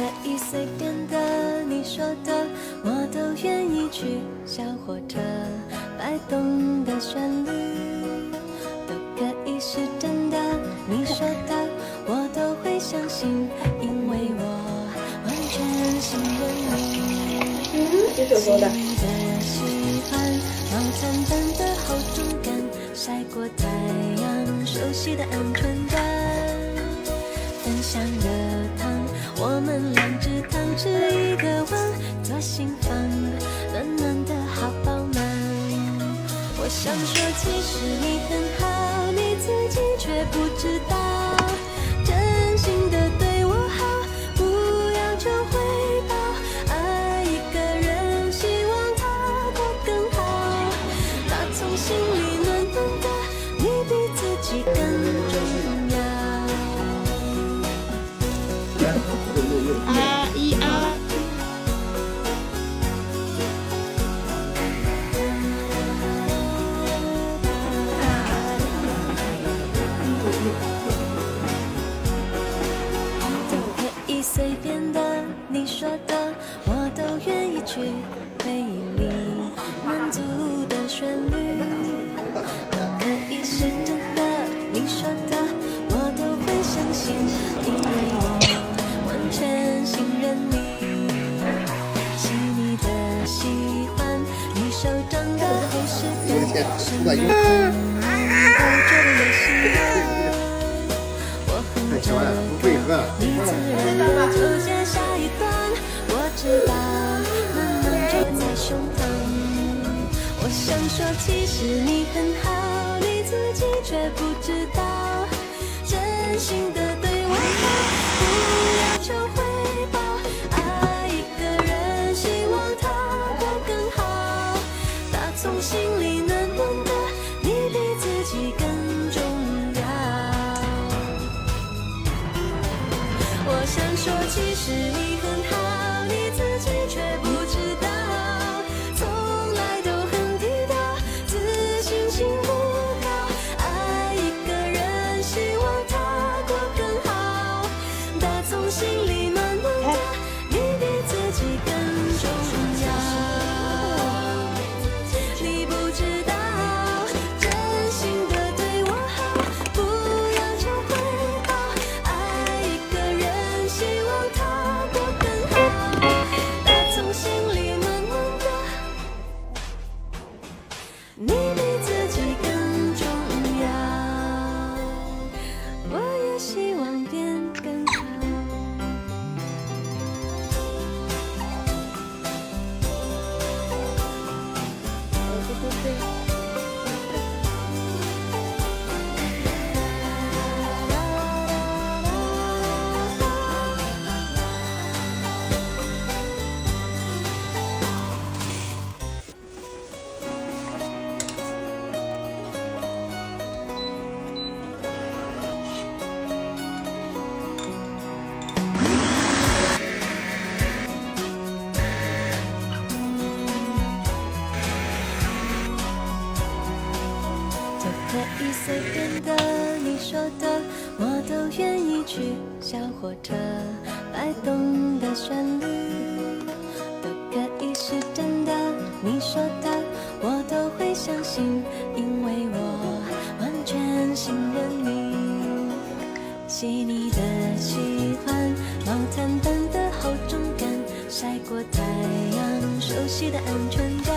可以随便的，你说的我都愿意去。小火车摆动的旋律都可以是真的，你说的我都会相信，因为我完全信任你。这首说的。细腻的喜欢，毛毯般的厚重感，晒过太阳，熟悉的鹌鹑蛋，分享的糖，我们两只汤匙一个碗，左心房，暖暖的好饱满。我想说，其实你很好，你自己却不知道，真心的对我好，不要求回报。爱一个人，希望他过更好，打从心里暖暖的，你比自己更重要。啊一啊！都可以随便的，你说的我都愿意去。回忆里满足的旋律，都可以是真的，你说的我都会相信，因为我完全信任你。细腻的喜欢，你手掌的厚实感，是我都觉得有心爱。我哼着歌，你自然的就接下一段，我知道，慢慢就在胸膛。我想说，其实你很好，你自己却不知道，真心的对我好，不要求回报。爱一个人，希望他过更好，打从心里暖暖的，你比自己更重要。我想说，其实你很好，你自己却不知道，从来都很低调，自信心不高。爱一个人，希望他过更好，打从心里暖暖的，你比自己更重要。你不知道，真心的对我好，不要求回报。爱一个人，希望他过更好，打从心里暖暖的，你比自己更重要。我也希望变更好。都可以随便的，你说的我都愿意去。小火车摆动的旋律都可以是真的，你说的我都会相信，因为我完全信任你。细腻的喜欢，毛毯般的厚重感，晒过太阳，熟悉的鹌鹑蛋。